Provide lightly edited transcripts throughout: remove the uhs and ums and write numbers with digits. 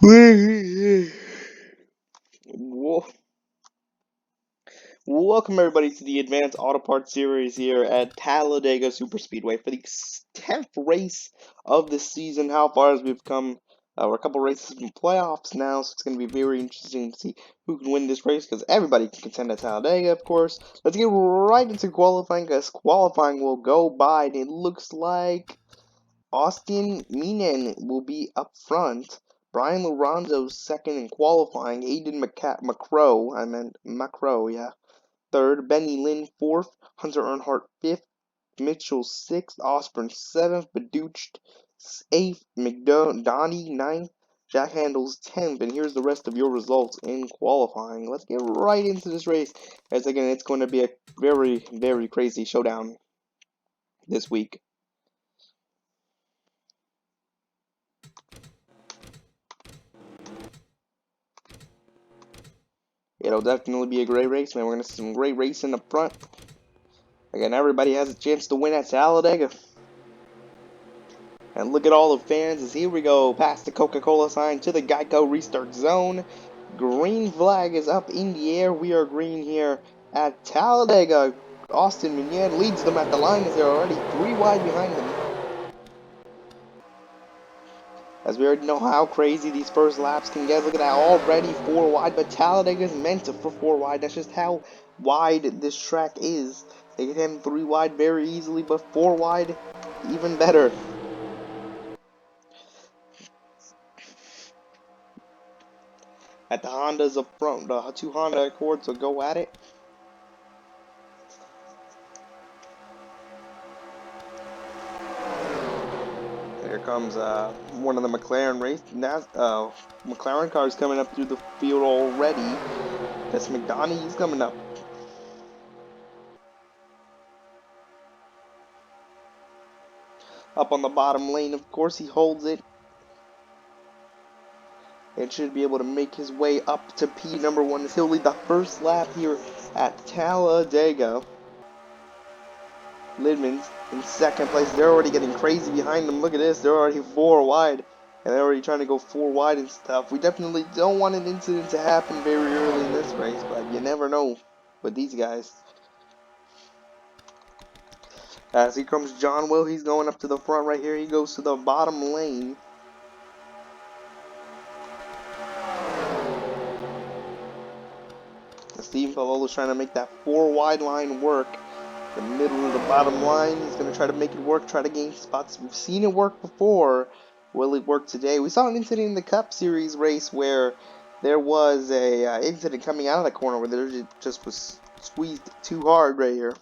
Wel- Welcome everybody to the Advanced Auto Parts series here at Talladega Superspeedway for the 10th race of the season. How far as we've come, we're a couple races from playoffs now, so it's going to be very interesting to see who can win this race because everybody can contend at Talladega, of course. Let's get right into qualifying because qualifying will go by, and it looks like Austin Minen will be up front. Brian Lorenzo second in qualifying. Aiden Macro, yeah, third. Benny Lynn fourth. Hunter Earnhardt fifth. Mitchell sixth. Osborne seventh. Beduched eighth. McDonough ninth. Jack Handles 10th. And here's the rest of your results in qualifying. Let's get right into this race, as again, it's going to be a very, very crazy showdown this week. It'll definitely be a great race, man. We're going to see some great racing up front. Again, everybody has a chance to win at Talladega. And look at all the fans as here we go past the Coca-Cola sign to the Geico restart zone. Green flag is up in the air. We are green here at Talladega. Austin Mignon leads them at the line as they're already 3 wide behind them. As we already know how crazy these first laps can get. Look at that, already 4 wide, but Talladega is meant for 4 wide. That's just how wide this track is. They can hit 3 wide very easily, but 4 wide, even better. At the Hondas up front, the 2 Honda Accords will go at it. Here comes one of the Mclaren Race. McLaren cars coming up through the field already. That's McDonough, he's coming up. Up on the bottom lane, of course, he holds it. And should be able to make his way up to P number 1 as he'll lead the first lap here at Talladega. Lidman's in second place. They're already getting crazy behind them. Look at this. They're already 4 wide. And they're already trying to go 4 wide and stuff. We definitely don't want an incident to happen very early in this race, but you never know with these guys. As here comes John Will. He's going up to the front right here. He goes to the bottom lane. Steve Palolo's trying to make that 4 wide line work. The middle of the bottom line. He's going to try to make it work, try to gain spots. We've seen it work before. Will it work today? We saw an incident in the Cup Series race where there was a incident coming out of the corner where there just was squeezed too hard right here.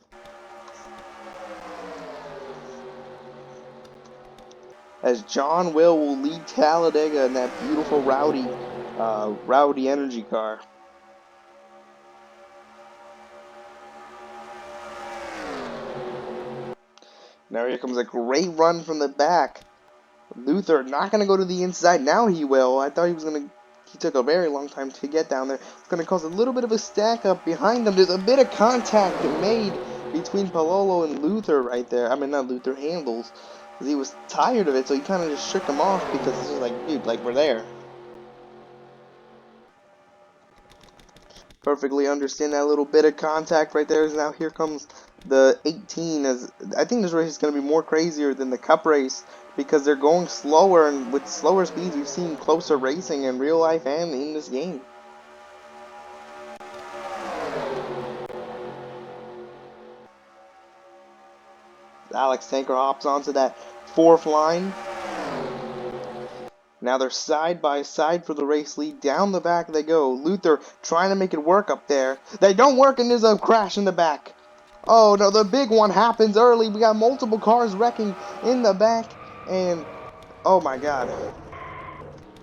As John will lead Talladega in that beautiful rowdy energy car. Now here comes a great run from the back. Luther not going to go to the inside. Now he will. I thought he was going to. He took a very long time to get down there. It's going to cause a little bit of a stack up behind them. There's a bit of contact made between Palolo and Luther right there. I mean, not Luther, Handles. Because he was tired of it, so he kind of just shook him off because it's just like, dude, like, we're there. Perfectly understand that little bit of contact right there. Now here comes the 18. As I think this race is going to be more crazier than the Cup race because they're going slower, and with slower speeds we've seen closer racing in real life and in this game. Alex Tanker hops onto that 4th line. Now they're side by side for the race lead. Down the back they go. Luther trying to make it work up there. They don't work, and there's a crash in the back. Oh no, the big one happens early. We got multiple cars wrecking in the back, and oh my god.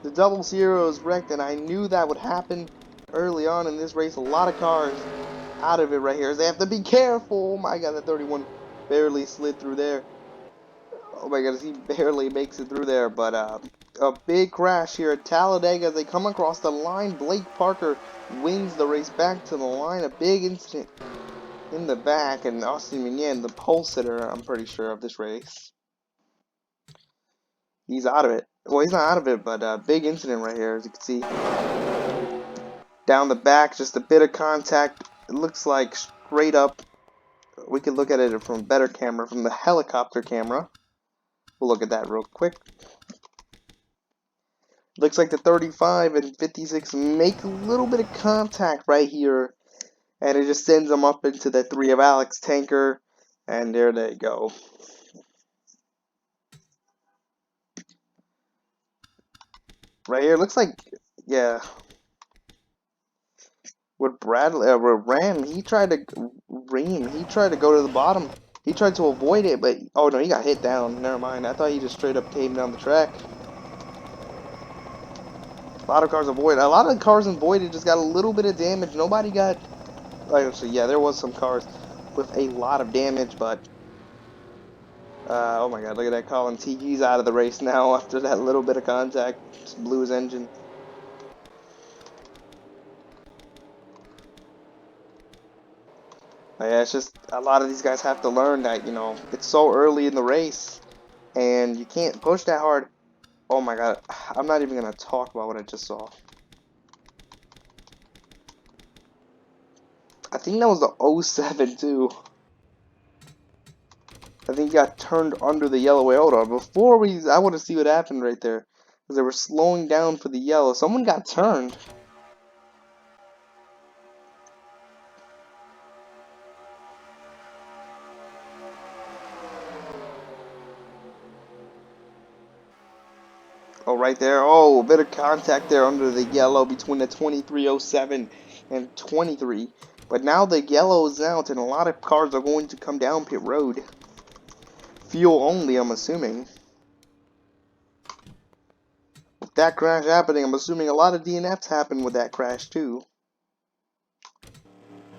The double zero is wrecked, and I knew that would happen early on in this race. A lot of cars out of it right here. They have to be careful. Oh my god, the 31 barely slid through there. Oh my goodness, he barely makes it through there, but a big crash here at Talladega as they come across the line. Blake Parker wins the race back to the line. A big incident in the back, and Austin Mignon, the pole sitter, I'm pretty sure, of this race. He's out of it. Well, he's not out of it, but big incident right here, as you can see. Down the back, just a bit of contact. It looks like straight up. We could look at it from a better camera, from the helicopter camera. We'll look at that real quick. Looks like the 35 and 56 make a little bit of contact right here. And it just sends them up into the 3 of Alex tanker. And there they go. Right here, looks like, yeah. With Bradley, with Ram, he tried to go to the bottom. He tried to avoid it, but oh no, he got hit down. Never mind. I thought he just straight up came down the track. A lot of cars avoided. A lot of the cars avoided just got a little bit of damage. Nobody got. Actually, yeah, there was some cars with a lot of damage, but oh my God, look at that Colin T. He's out of the race now after that little bit of contact. Just blew his engine. Yeah, it's just a lot of these guys have to learn that, you know, it's so early in the race and you can't push that hard. Oh my God, I'm not even gonna talk about what I just saw. I think that was the 07 too. I think he got turned under the yellow. Wait, hold on. I want to see what happened right there. Because they were slowing down for the yellow. Someone got turned. Oh, right there. Oh, a bit of contact there under the yellow between the 2307 and 23. But now the yellow is out and a lot of cars are going to come down pit road. Fuel only, I'm assuming. With that crash happening, I'm assuming a lot of DNFs happened with that crash too.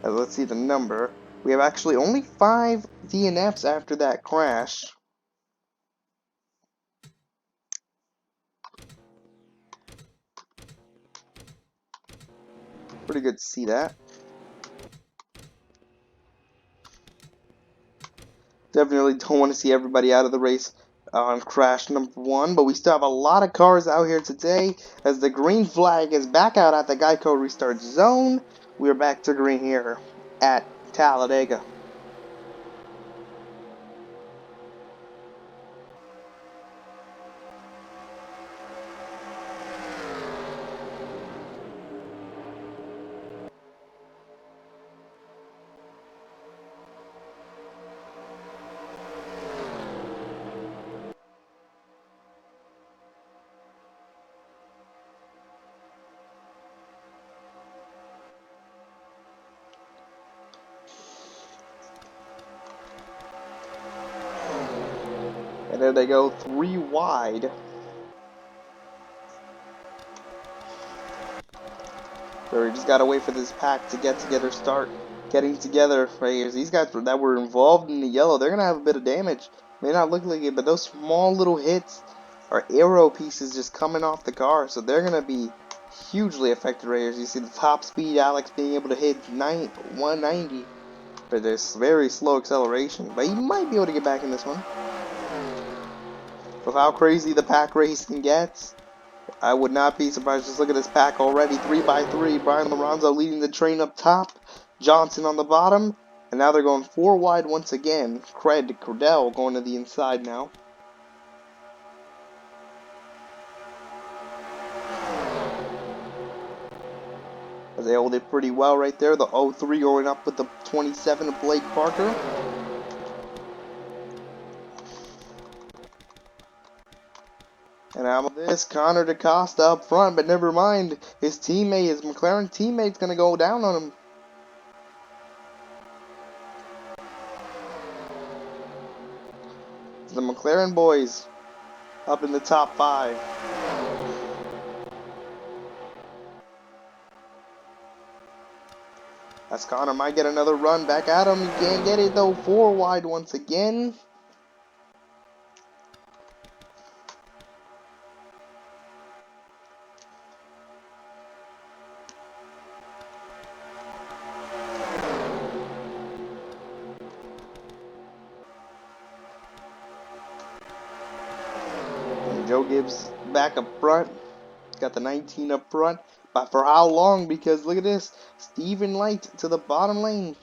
Let's see the number. We have actually only 5 DNFs after that crash. Pretty good to see that. Definitely don't want to see everybody out of the race on crash number 1, but we still have a lot of cars out here today as the green flag is back out at the Geico restart zone. We're back to green here at Talladega. And there they go, 3 wide. So we just gotta wait for this pack to get together, start getting together right here. These guys that were involved in the yellow, they're gonna have a bit of damage. May not look like it, but those small little hits are arrow pieces just coming off the car, so they're gonna be hugely affected right here. As you see the top speed, Alex being able to hit 190, but there's very slow acceleration. But he might be able to get back in this one. With how crazy the pack racing gets, I would not be surprised. Just look at this pack already. 3 by 3. Brian Lorenzo leading the train up top. Johnson on the bottom. And now they're going 4 wide once again. Cordell going to the inside now. As they hold it pretty well right there. The 03 going up with the 27 of Blake Parker. And out of this, Connor DaCosta up front, but never mind. His McLaren teammate's going to go down on him. The McLaren boys up in the top 5. As Connor might get another run back at him. He can't get it though. 4 wide once again. Joe Gibbs back up front. Got the 19 up front. But for how long? Because look at this. Steven Light to the bottom lane.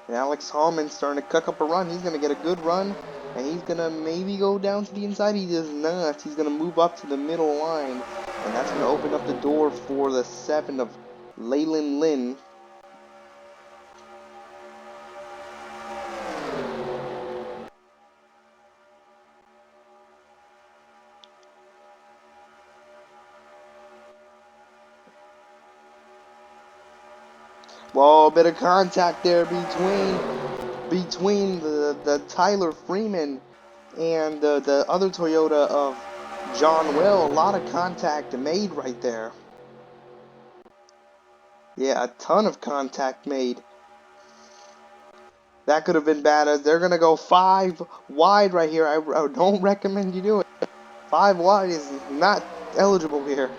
And Alex Hallman's starting to cook up a run. He's going to get a good run. And he's going to maybe go down to the inside. He does not. He's going to move up to the middle line. And that's going to open up the door for the 7 of Leyland Lynn. Well, a bit of contact there between the Tyler Freeman and the other Toyota of John Will. A lot of contact made right there. Yeah, a ton of contact made. That could have been bad, as they're going to go 5 wide right here. I don't recommend you do it. 5 wide is not eligible here.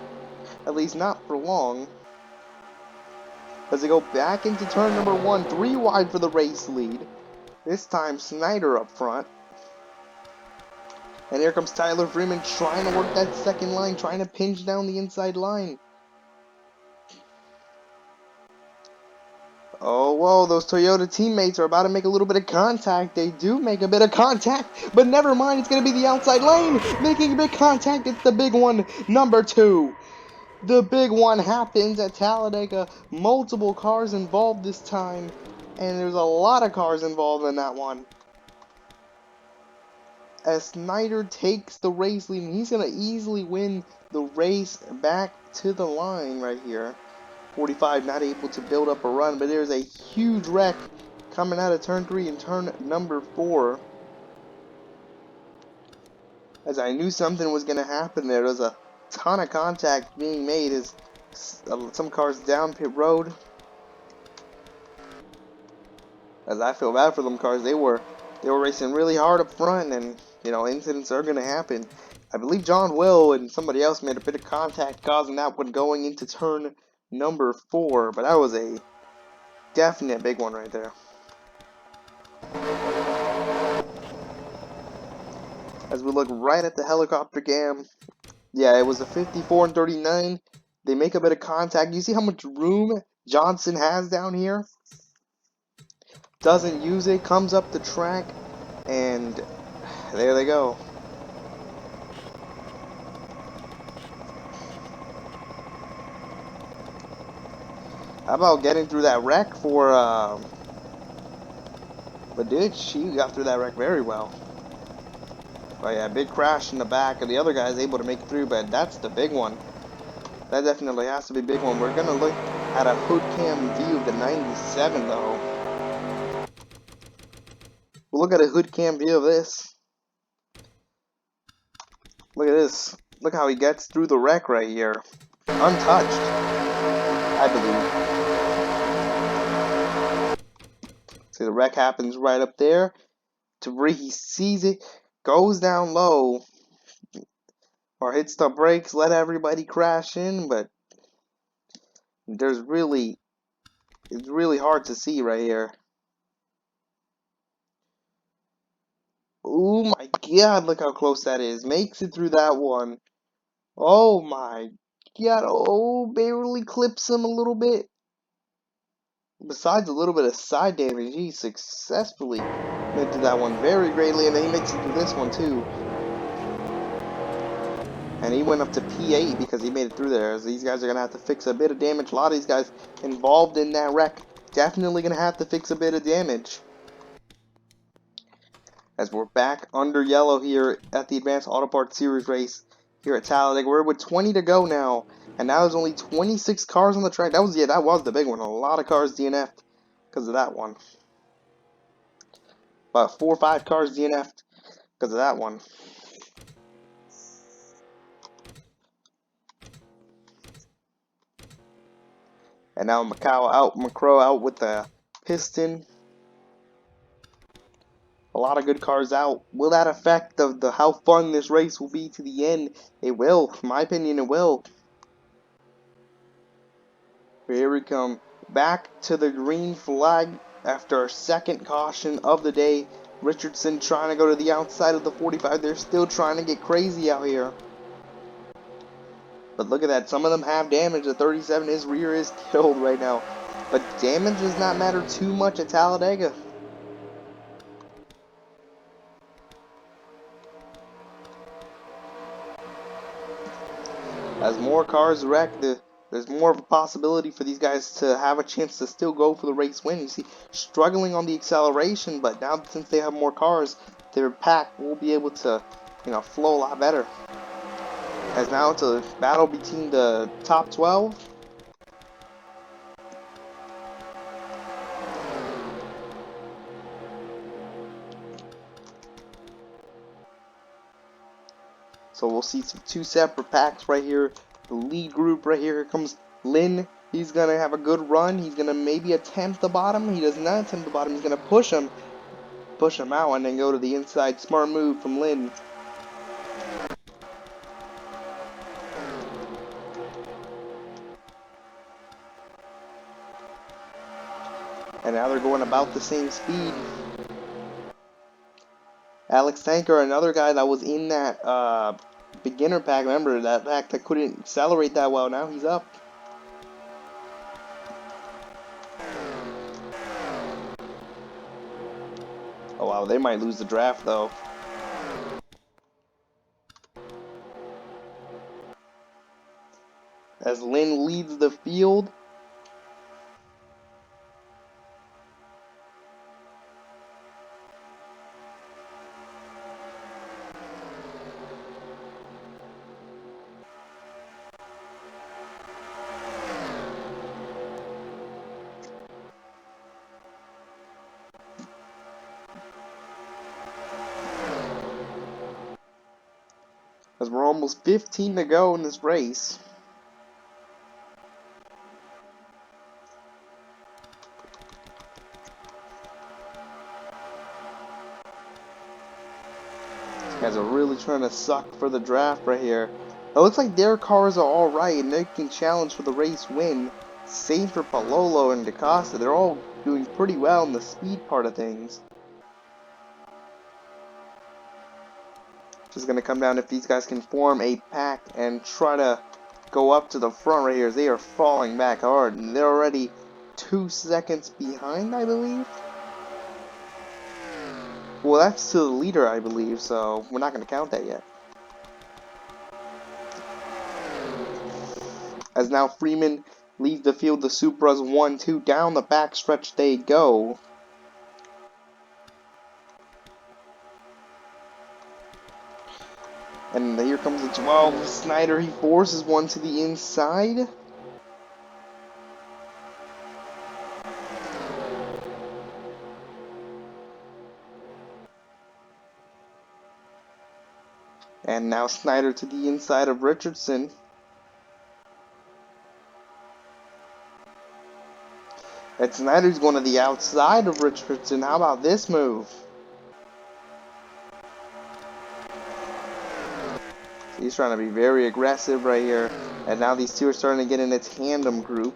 At least not for long. As they go back into turn number 1, 3 wide for the race lead. This time Snyder up front. And here comes Tyler Freeman trying to work that second line, trying to pinch down the inside line. Oh, whoa, those Toyota teammates are about to make a little bit of contact. They do make a bit of contact, but never mind, it's going to be the outside lane. Making a big contact, it's the big one, number 2. The big one happens at Talladega. Multiple cars involved this time, and there's a lot of cars involved in that one. As Snyder takes the race lead, and he's going to easily win the race back to the line right here. 45 not able to build up a run, but there's a huge wreck coming out of turn 3 and turn number 4. As I knew something was going to happen there. There's a ton of contact being made as some cars down pit road. As I feel bad for them cars, they were racing really hard up front, and you know, incidents are going to happen. I believe John Will and somebody else made a bit of contact, causing that one going into turn number 4, but that was a definite big one right there. As we look right at the helicopter cam, yeah, it was a 54 and 39. They make a bit of contact. You see how much room Johnson has down here? Doesn't use it, comes up the track, and there they go. How about getting through that wreck for, but dude, she got through that wreck very well. But yeah, big crash in the back, and the other guy's able to make it through, but that's the big one. That definitely has to be a big one. We're going to look at a hood cam view of the 97, though. We'll look at a hood cam view of this. Look at this. Look how he gets through the wreck right here. Untouched, I believe. See, the wreck happens right up there. Debris, he sees it, goes down low, or hits the brakes, let everybody crash in, but it's really hard to see right here. Oh my god, look how close that is. Makes it through that one. Oh my god, oh, barely clips him a little bit. Besides a little bit of side damage, he successfully went through that one very greatly, and then he makes it through this one too. And he went up to P8 because he made it through there. As these guys are going to have to fix a bit of damage. A lot of these guys involved in that wreck definitely going to have to fix a bit of damage. As we're back under yellow here at the Advanced Auto Parts Series race here at Talladega. We're with 20 to go now. And now there's only 26 cars on the track. That was the big one. A lot of cars DNF'd because of that one. About 4 or 5 cars DNF'd because of that one. And now McCrow out with the piston. A lot of good cars out. Will that affect the how fun this race will be to the end? It will. In my opinion, it will. Here we come. Back to the green flag after our second caution of the day. Richardson trying to go to the outside of the 45. They're still trying to get crazy out here. But look at that. Some of them have damage. The 37, his rear is killed right now. But damage does not matter too much at Talladega. As more cars wreck, there's more of a possibility for these guys to have a chance to still go for the race win. You see, struggling on the acceleration, but now since they have more cars, their pack will be able to, flow a lot better. As now it's a battle between the top 12. So we'll see two separate packs right here. The lead group right here. Here comes Lynn. He's going to have a good run. He's going to maybe attempt the bottom. He does not attempt the bottom. He's going to push him out, and then go to the inside. Smart move from Lynn. And now they're going about the same speed. Alex Tanker, another guy that was in that beginner pack. Remember, that pack that couldn't accelerate that well. Now he's up. Oh wow, they might lose the draft though. As Lynn leads the field. As we're almost 15 to go in this race. These guys are really trying to suck for the draft right here. It looks like their cars are alright and they can challenge for the race win. Same for Palolo and DaCosta. They're all doing pretty well in the speed part of things. Just going to come down if these guys can form a pack and try to go up to the front right here. They are falling back hard, and they're already 2 seconds behind, I believe. Well, that's to the leader, I believe, so we're not going to count that yet. As now Freeman leads the field, the Supras 1-2 down the backstretch they go. And here comes the 12. Snyder, he forces one to the inside. And now Snyder to the inside of Richardson. And Snyder's going to the outside of Richardson. How about this move? He's trying to be very aggressive right here. And now these two are starting to get in a tandem group.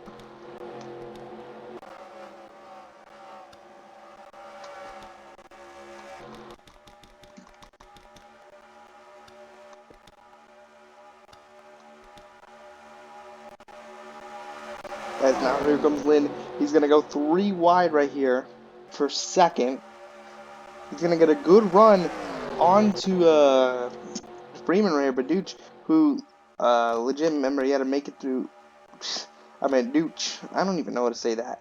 As now here comes Lynn. He's going to go 3 wide right here for second. He's going to get a good run onto Freeman right here, but Dooch, who legit remember he had to make it through. I mean Dooch. I don't even know how to say that.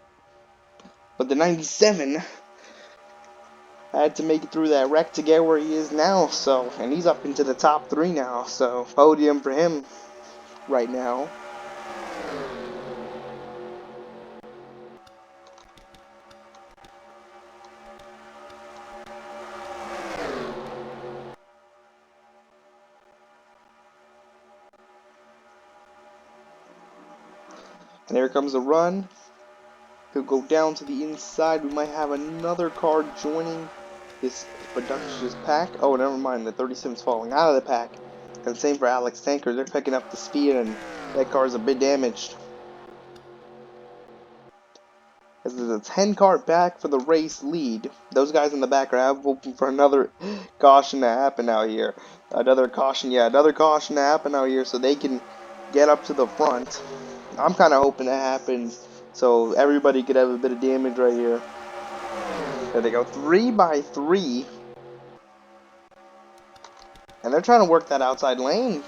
But the 97 had to make it through that wreck to get where he is now. So, and he's up into the top 3 now. So podium for him right now. And here comes a run. He'll go down to the inside. We might have another car joining this production pack. Oh, never mind. The 37's falling out of the pack. And same for Alex Tanker. They're picking up the speed, and that car's a bit damaged. As there's a 10 car back for the race lead. Those guys in the back are hoping for another caution to happen out here. Another caution, yeah, another caution to happen out here so they can get up to the front. I'm kind of hoping that happens so everybody could have a bit of damage right here. There they go, 3 by 3. And they're trying to work that outside lane.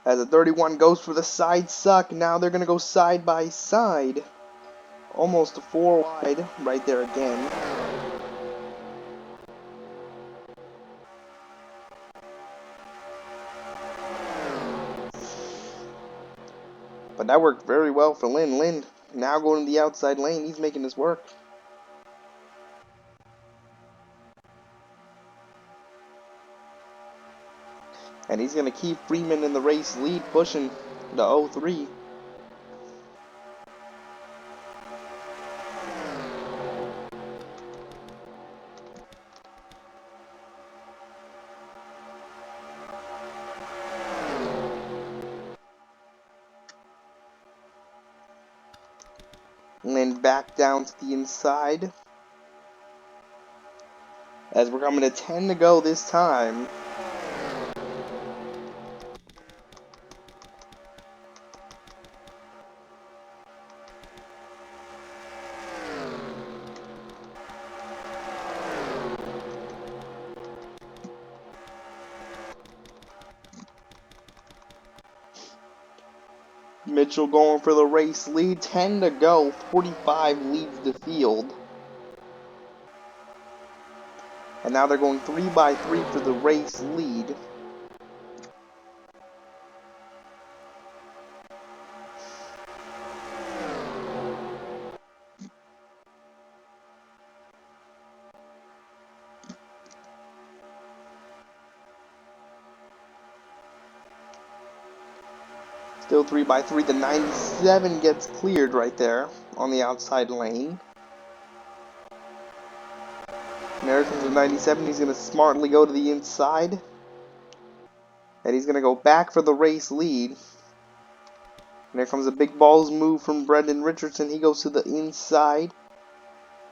As the 31 goes for the side suck, now they're going to go side by side. Almost 4 wide right there again. But that worked very well for Lynn. Lynn now going to the outside lane. He's making this work. And he's going to keep Freeman in the race lead, pushing the 03. And then back down to the inside. As we're coming to 10 to go this time. Mitchell going for the race lead. 10 to go. 45 leads the field. And now they're going 3 by 3 for the race lead. Still 3 by 3. The 97 gets cleared right there on the outside lane. And there comes the 97. He's going to smartly go to the inside. And he's going to go back for the race lead. And there comes a big balls move from Brendan Richardson. He goes to the inside.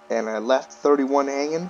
And I left 31 hanging.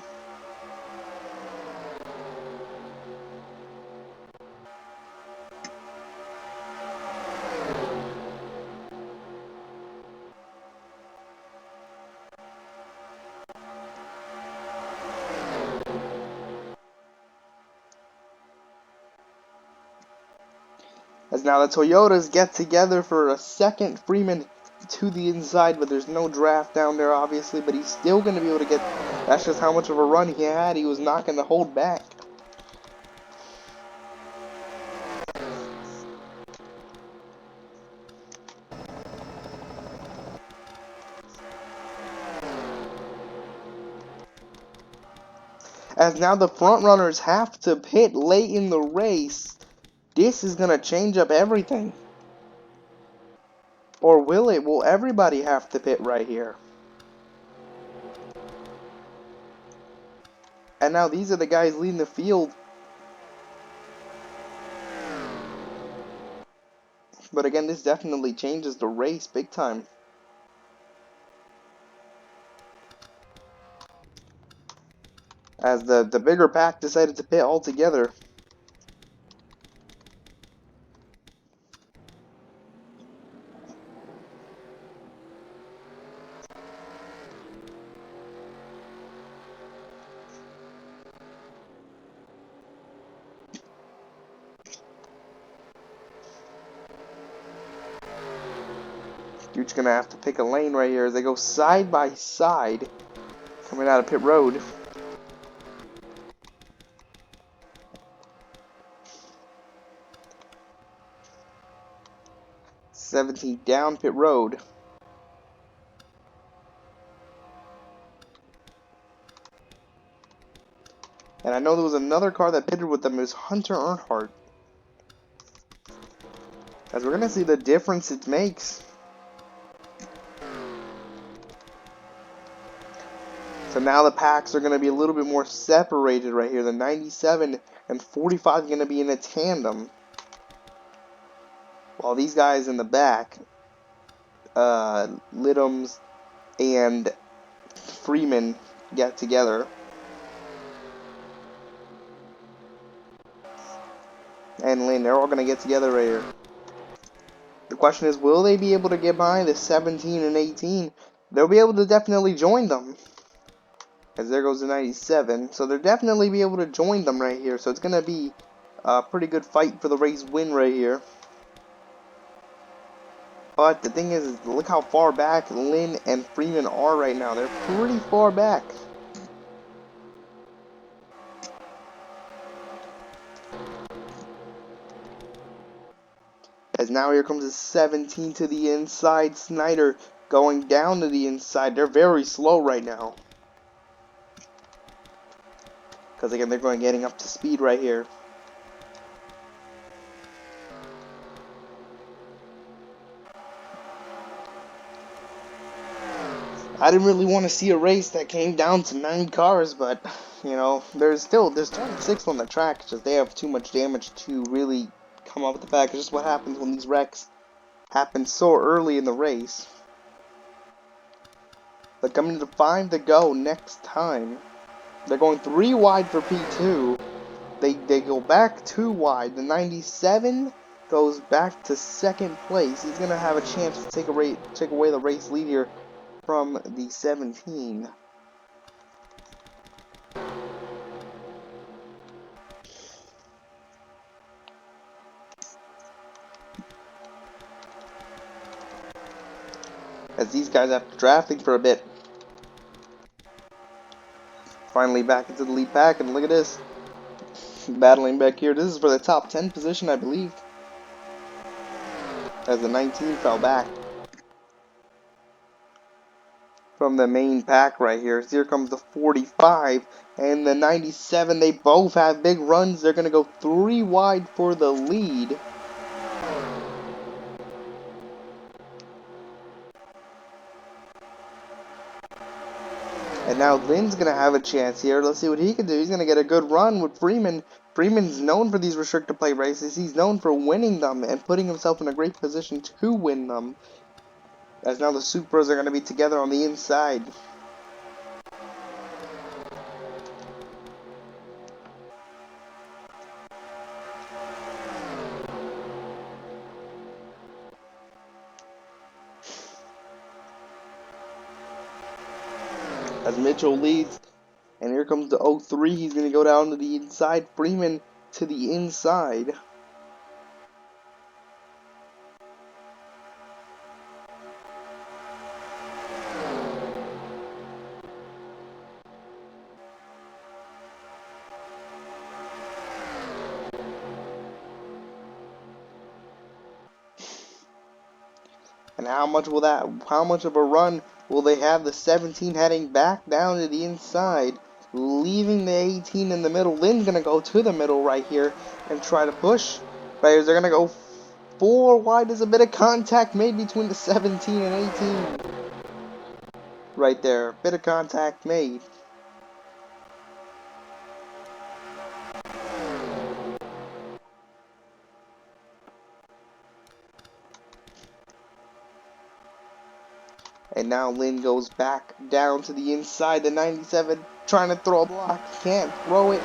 As now the Toyotas get together for a second. Freeman to the inside, but there's no draft down there, obviously. But he's still going to be able to get... That's just how much of a run he had. He was not going to hold back. As now the front runners have to pit late in the race. This is going to change up everything. Or will it? Will everybody have to pit right here? And now these are the guys leading the field. But again, this definitely changes the race big time. As the bigger pack decided to pit altogether. Dude's gonna have to pick a lane right here as they go side by side coming out of pit road. '17 down pit road. And I know there was another car that pitted with them. It was Hunter Earnhardt. As we're gonna see the difference it makes. So now the packs are going to be a little bit more separated right here. The 97 and 45 are going to be in a tandem. While these guys in the back, Lidums and Freeman get together. And Lynn, they're all going to get together right here. The question is, will they be able to get by the 17 and 18? They'll be able to definitely join them. As there goes the 97. So they'll definitely be able to join them right here. So it's going to be a pretty good fight for the race win right here. But the thing is, look how far back Lynn and Freeman are right now. They're pretty far back. As now here comes a 17 to the inside. Snyder going down to the inside. They're very slow right now. Because again, they're getting up to speed right here. I didn't really want to see a race that came down to 9 cars, but you know, there's 26 on the track. It's just they have too much damage to really come up with the fact. It's just what happens when these wrecks happen so early in the race. But coming to 5 to go next time. They're going 3 wide for P2. They go back 2 wide. The 97 goes back to 2nd place. He's gonna have a chance to take away the race lead here from the 17. As these guys after drafting for a bit. Finally back into the lead pack, and look at this. Battling back here. This is for the top 10 position, I believe. As the 19 fell back from the main pack right here. So here comes the 45 and the 97. They both have big runs. They're going to go 3 wide for the lead. And now Lynn's going to have a chance here. Let's see what he can do. He's going to get a good run with Freeman. Freeman's known for these restricted play races. He's known for winning them and putting himself in a great position to win them. As now the Supras are going to be together on the inside. As Mitchell leads, and here comes the 03. He's going to go down to the inside. Freeman to the inside. And how much of a run will they have? The 17 heading back down to the inside, leaving the 18 in the middle. Lynn's going to go to the middle right here and try to push. Players are going to go 4 wide. There's a bit of contact made between the 17 and 18. Right there, bit of contact made. And now Lynn goes back down to the inside. The 97 trying to throw a block. Can't throw it.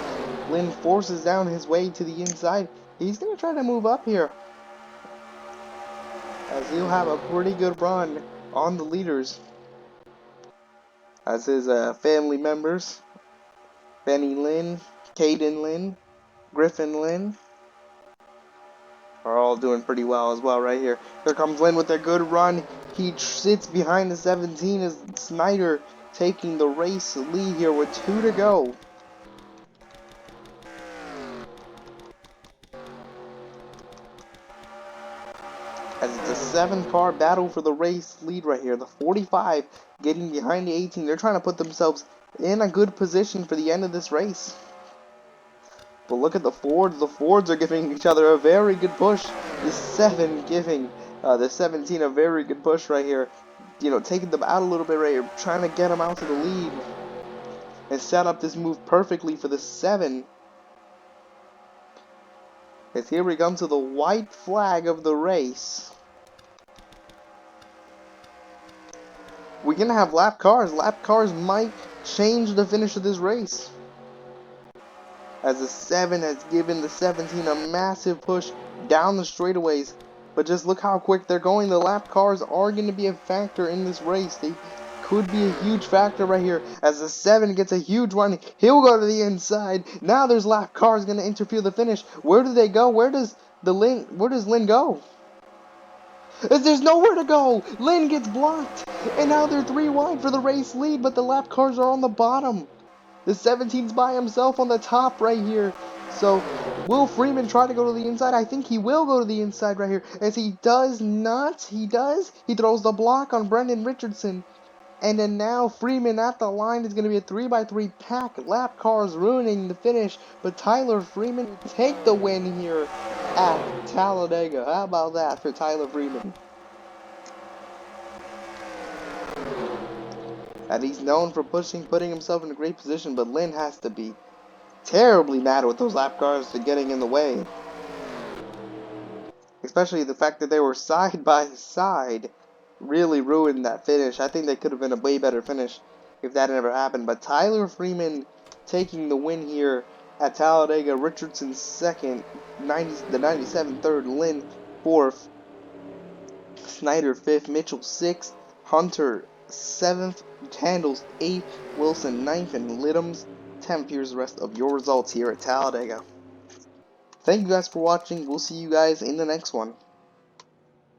Lynn forces down his way to the inside. He's going to try to move up here, as he'll have a pretty good run on the leaders. As his family members, Benny Lynn, Caden Lynn, Griffin Lynn, are all doing pretty well as well right here. Here comes Lynn with a good run. He sits behind the 17 as Snyder taking the race lead here with 2 to go. As it's a 7-car battle for the race lead right here. The 45 getting behind the 18. They're trying to put themselves in a good position for the end of this race. But look at the Fords. The Fords are giving each other a very good push. The 7 giving the 17 a very good push right here. You know, taking them out a little bit right here. Trying to get them out to the lead. And set up this move perfectly for the 7. As here we come to the white flag of the race. We're gonna have lap cars. Lap cars might change the finish of this race, as the 7 has given the 17 a massive push down the straightaways. But just look how quick they're going. The lap cars are going to be a factor in this race. They could be a huge factor right here, as the 7 gets a huge run. He'll go to the inside. Now there's lap cars going to interfere the finish. Where do they go? Where does Lynn go? There's nowhere to go. Lynn gets blocked, and now they're 3 wide for the race lead, but the lap cars are on the bottom. The 17's by himself on the top right here. So, will Freeman try to go to the inside? I think he will go to the inside right here. As he does not. He does. He throws the block on Brendan Richardson. And then now Freeman at the line is going to be a 3x3 pack. Lap cars ruining the finish. But Tyler Freeman will take the win here at Talladega. How about that for Tyler Freeman? And he's known for putting himself in a great position, but Lynn has to be terribly mad with those lap cars for getting in the way. Especially the fact that they were side by side really ruined that finish. I think they could have been a way better finish if that never happened. But Tyler Freeman taking the win here at Talladega. Richardson second, the 97 third, Lynn fourth, Snyder fifth, Mitchell sixth, Hunter seventh, Handles eighth, Wilson ninth, and Liddums 10th. Here's the rest of your results here at Talladega. Thank you guys for watching. We'll see you guys in the next one.